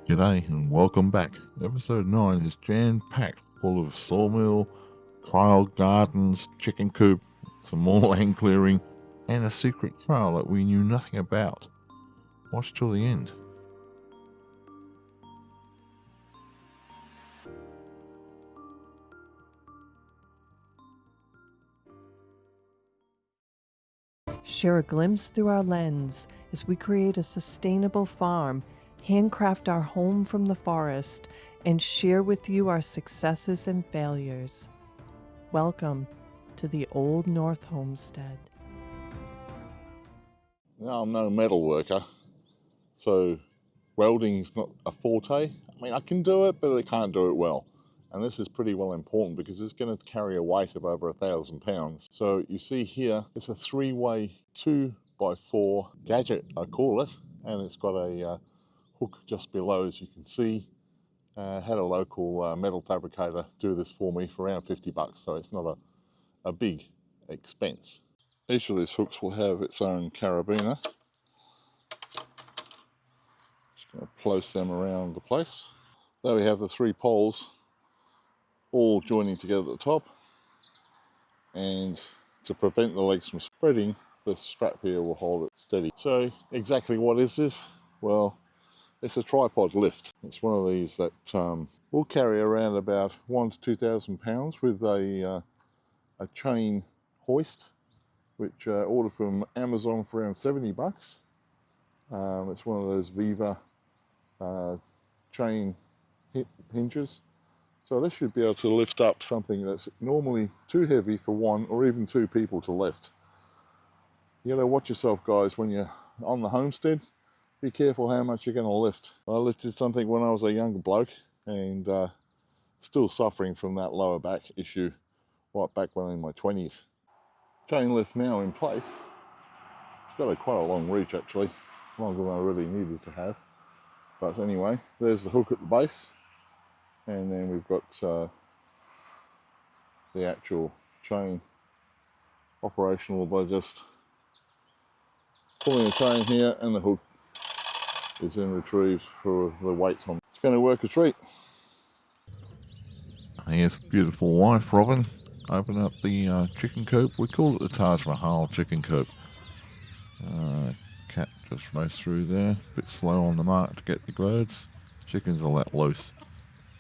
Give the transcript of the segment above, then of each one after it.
G'day and welcome back. Episode 9 is jam-packed full of sawmill, trial gardens, chicken coop, some more land clearing, and a secret trail that we knew nothing about. Watch till the end. Share a glimpse through our lens as we create a sustainable farm, handcraft our home from the forest, and share with you our successes and failures. Welcome to the Old North Homestead. Now, I'm no metal worker, so welding's not a forte. I mean, I can do it, but I can't do it well. And this is pretty well important because it's going to carry a weight of over 1,000 pounds. So you see here, it's a 3-way 2x4 gadget, I call it. And it's got a hook just below, as you can see. Had a local metal fabricator do this for me for around 50 bucks, so it's not a big expense. Each of these hooks will have its own carabiner. Just going to place them around the place. There we have the 3 poles all joining together at the top, and to prevent the legs from spreading, the strap here will hold it steady. So exactly what is this? Well, it's a tripod lift. It's one of these that will carry around about 1,000 to 2,000 pounds with a chain hoist, which I ordered from Amazon for around 70 bucks. It's one of those Viva chain hinges. So this should be able to lift up something that's normally too heavy for 1 or even 2 people to lift. You gotta watch yourself, guys, when you're on the homestead. Be careful how much you're going to lift. I lifted something when I was a younger bloke and still suffering from that lower back issue right back when in my 20s. Chain lift now in place. It's got quite a long reach actually, longer than I really needed to have. But anyway, there's the hook at the base, and then we've got the actual chain operational by just pulling the chain here, and the hook is then retrieved for the weight on. It's going to work a treat. Here's beautiful wife Robyn. Open up the chicken coop. We call it the Taj Mahal chicken coop. Cat just raced through there. A bit slow on the mark to get the birds. Chickens are let loose.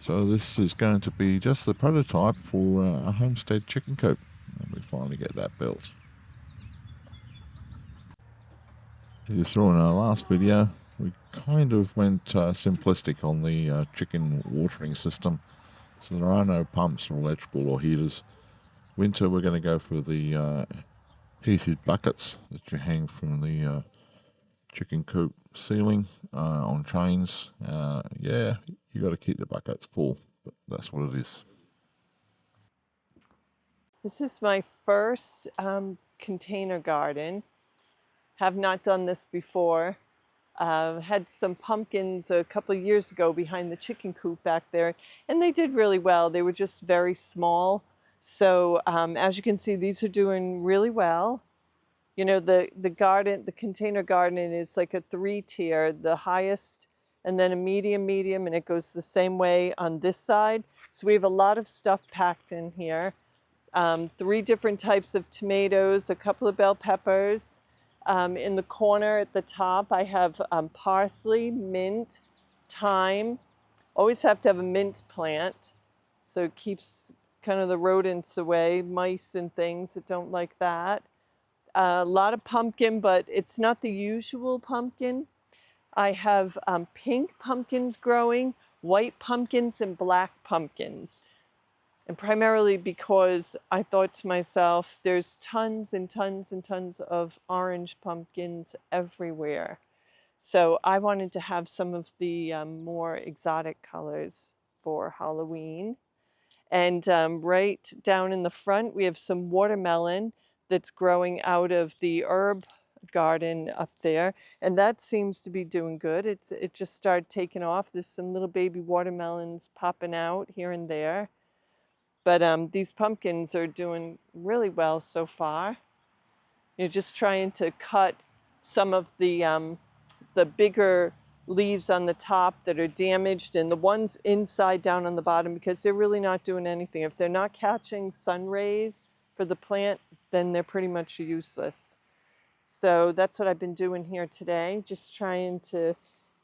So this is going to be just the prototype for a homestead chicken coop. And we finally get that built. As you saw in our last video, we kind of went simplistic on the chicken watering system. So there are no pumps or electrical or heaters. Winter we're going to go for the heated buckets that you hang from the chicken coop ceiling on chains. Yeah, you got to keep the buckets full, but that's what it is. This is my first container garden. Have not done this before. Had some pumpkins a couple of years ago behind the chicken coop back there, and they did really well. They were just very small. So as you can see, these are doing really well. You know, the garden, the container garden is like a 3-tier, the highest, and then a medium, and it goes the same way on this side. So we have a lot of stuff packed in here. 3 different types of tomatoes, a couple of bell peppers. In the corner at the top, I have parsley, mint, thyme. Always have to have a mint plant, so it keeps kind of the rodents away, mice and things that don't like that. A lot of pumpkin, but it's not the usual pumpkin. I have pink pumpkins growing, white pumpkins, and black pumpkins. And primarily because I thought to myself, there's tons and tons and tons of orange pumpkins everywhere. So I wanted to have some of the more exotic colors for Halloween. And right down in the front, we have some watermelon that's growing out of the herb garden up there. And that seems to be doing good. It just started taking off. There's some little baby watermelons popping out here and there. But these pumpkins are doing really well so far. You're just trying to cut some of the bigger leaves on the top that are damaged, and the ones inside down on the bottom, because they're really not doing anything. If they're not catching sun rays for the plant, then they're pretty much useless. So that's what I've been doing here today, just trying to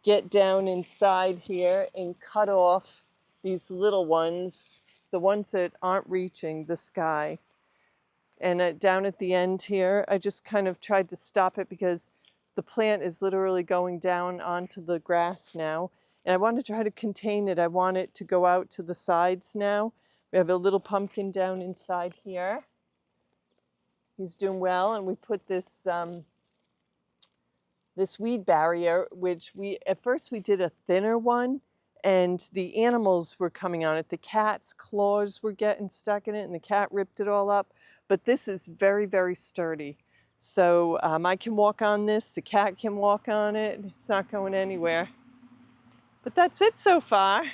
get down inside here and cut off these little ones, the ones that aren't reaching the sky. And down at the end here, I just kind of tried to stop it because the plant is literally going down onto the grass now. And I want to try to contain it. I want it to go out to the sides now. We have a little pumpkin down inside here. He's doing well, and we put this this weed barrier, which at first we did a thinner one, and the animals were coming on it. The cat's claws were getting stuck in it, and the cat ripped it all up. But this is very, very sturdy. So I can walk on this, the cat can walk on it. It's not going anywhere. But that's it so far.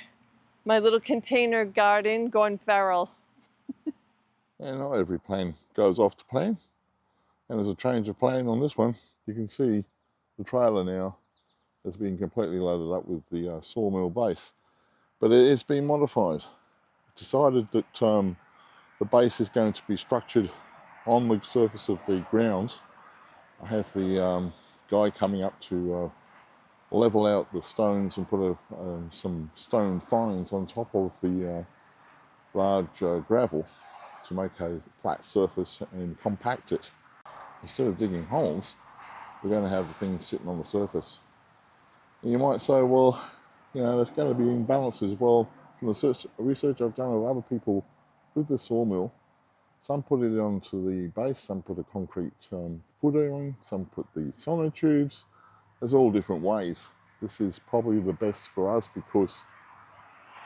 My little container garden going feral. And not every plan goes off to plan. And there's a change of plan on this one. You can see the trailer now has been completely loaded up with the sawmill base. But it has been modified. Decided that the base is going to be structured on the surface of the ground. I have the guy coming up to level out the stones and put some stone fines on top of the large gravel to make a flat surface and compact it. Instead of digging holes, we're going to have the thing sitting on the surface. And you might say, well, you know, there's going to be imbalances. Well, from the research I've done of other people with the sawmill, some put it onto the base, some put a concrete footing on, some put the sonotubes. There's all different ways. This is probably the best for us because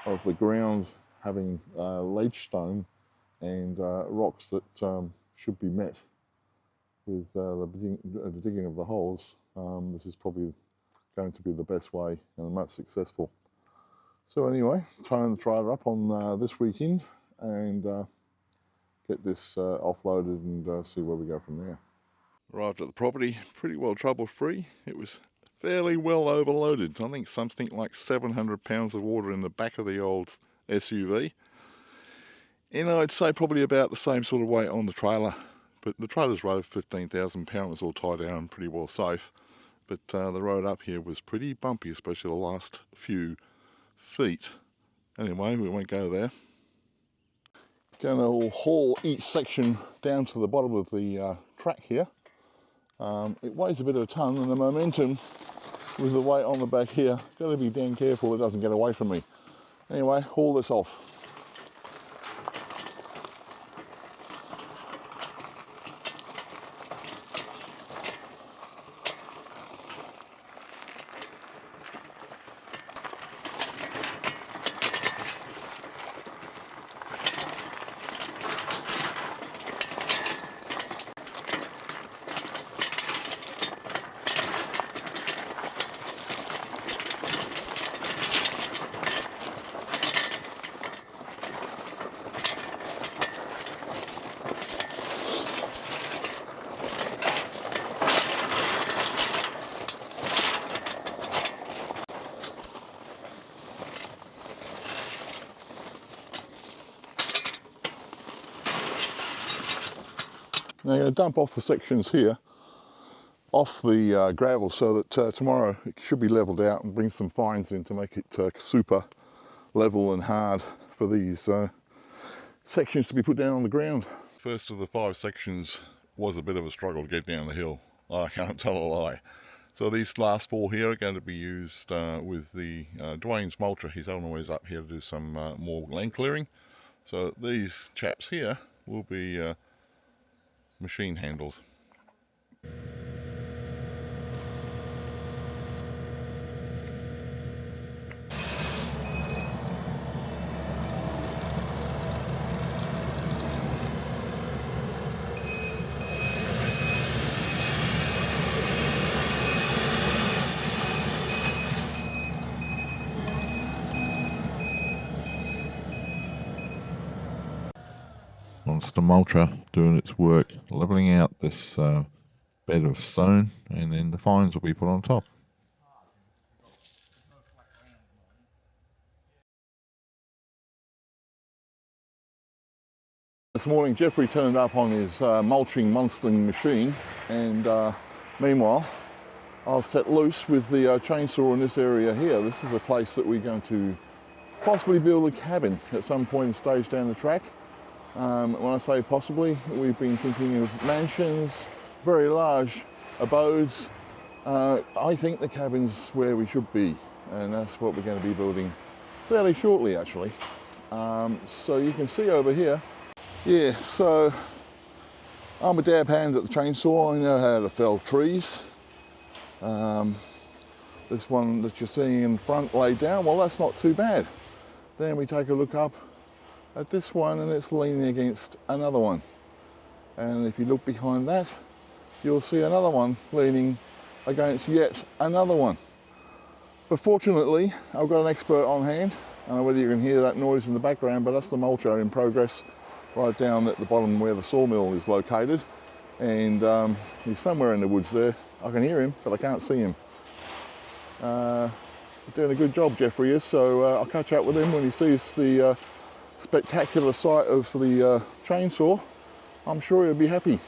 of the ground having leach stone and rocks that should be met with the digging of the holes. This is probably going to be the best way and the most successful. So anyway, trying to try it up on this weekend and get this offloaded and see where we go from there. Arrived at the property pretty well trouble free. It was fairly well overloaded. I think something like 700 pounds of water in the back of the old SUV. And I'd say probably about the same sort of weight on the trailer. But the trailer's road, 15,000 pound, was all tied down pretty well safe. But the road up here was pretty bumpy, especially the last few feet. Anyway, we won't go there. Going to haul each section down to the bottom of the track here. It weighs a bit of a ton, and the momentum with the weight on the back here, got to be damn careful it doesn't get away from me. Anyway, haul this off. Now I'm going to dump off the sections here, off the gravel, so that tomorrow it should be levelled out and bring some fines in to make it super level and hard for these sections to be put down on the ground. First of the 5 sections was a bit of a struggle to get down the hill, I can't tell a lie. So these last 4 here are going to be used with the Dwayne's mulcher. He's always up here to do some more land clearing. So these chaps here will be machine handles. Monster mulcher doing its work, levelling out this bed of stone, and then the fines will be put on top. This morning Jeffrey turned up on his mulching monstering machine, and meanwhile I was set loose with the chainsaw in this area here. This is the place that we're going to possibly build a cabin at some point and stage down the track. When I say possibly, we've been thinking of mansions, very large abodes. I think the cabin's where we should be, and that's what we're going to be building fairly shortly actually. So you can see over here, yeah, so I'm a dab hand at the chainsaw. I know how to fell trees. This one that you're seeing in front laid down, well, that's not too bad. Then we take a look up at this one and it's leaning against another one. And if you look behind that, you'll see another one leaning against yet another one. But fortunately, I've got an expert on hand. I don't know whether you can hear that noise in the background, but that's the mulcher in progress right down at the bottom where the sawmill is located. And he's somewhere in the woods there. I can hear him, but I can't see him. Doing a good job, Jeffrey is, so I'll catch up with him when he sees the spectacular sight of the chainsaw. I'm sure he'll be happy.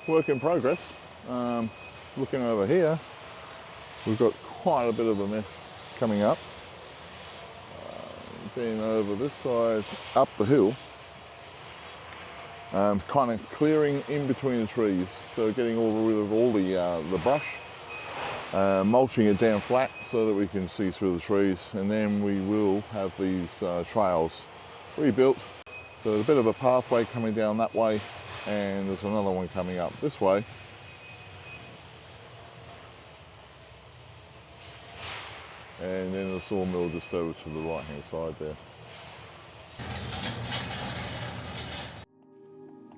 Work in progress. Looking over here, we've got quite a bit of a mess coming up. Then over this side, up the hill, kind of clearing in between the trees, so getting rid of all the brush, mulching it down flat so that we can see through the trees, and then we will have these trails rebuilt. So there's a bit of a pathway coming down that way, and there's another one coming up this way. And then the sawmill just over to the right hand side there.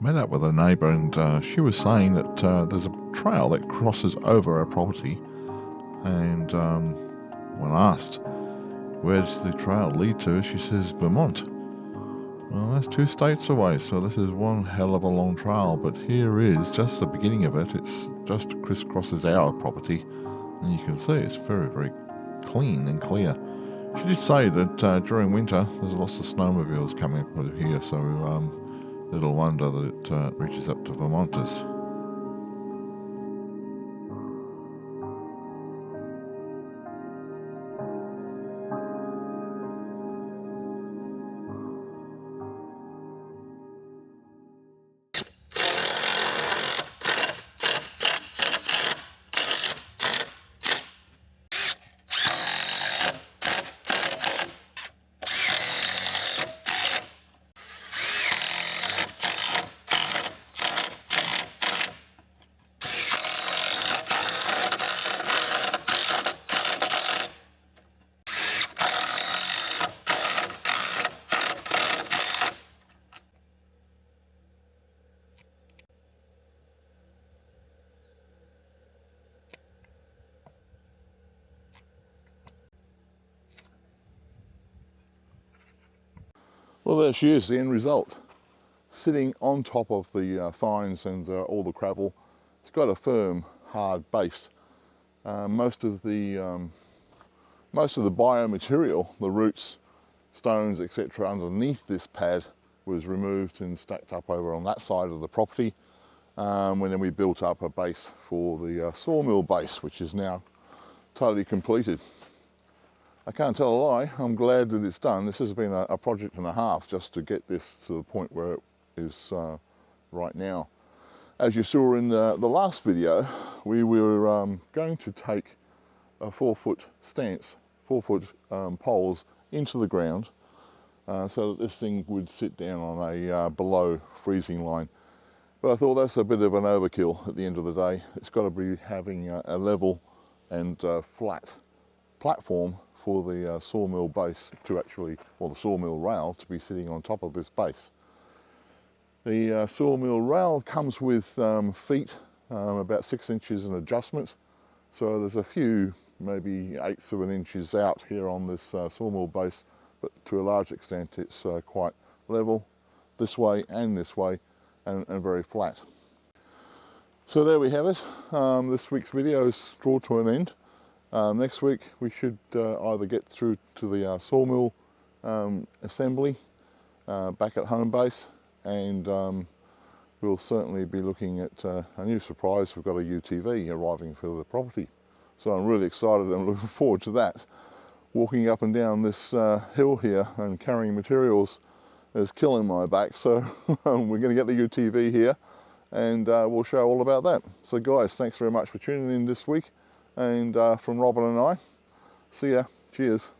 Met up with a neighbour, and she was saying that there's a trail that crosses over our property, and when asked where does the trail lead to, she says Vermont. Well, that's 2 states away, so this is one hell of a long trail, but here is just the beginning of it. It's just crisscrosses our property, and you can see it's very, very clean and clear. She did say that during winter there's lots of snowmobiles coming through here, so little wonder that it reaches up to Vermonters. Well, there she is, the end result. Sitting on top of the fines and all the gravel. It's got a firm, hard base. Most of the biomaterial, the roots, stones, etc., underneath this pad was removed and stacked up over on that side of the property. And then we built up a base for the sawmill base, which is now totally completed. I can't tell a lie, I'm glad that it's done. This has been a project and a half just to get this to the point where it is right now. As you saw in the last video, we were going to take a 4-foot stance, 4-foot poles into the ground so that this thing would sit down on a below freezing line. But I thought that's a bit of an overkill at the end of the day. It's got to be having a level and flat platform for the sawmill base to actually, or the sawmill rail to be sitting on top of this base. The sawmill rail comes with feet about 6 inches in adjustment, so there's a few, maybe 1/8 of an inches out here on this sawmill base, but to a large extent it's quite level this way and very flat. So there we have it. This week's video is drawn to an end. Next week we should either get through to the sawmill assembly back at home base, and we'll certainly be looking at a new surprise. We've got a UTV arriving for the property, so I'm really excited and looking forward to that. Walking up and down this hill here and carrying materials is killing my back, so we're going to get the UTV here and we'll show all about that. So guys, thanks very much for tuning in this week. And from Robyn and I, see ya, cheers.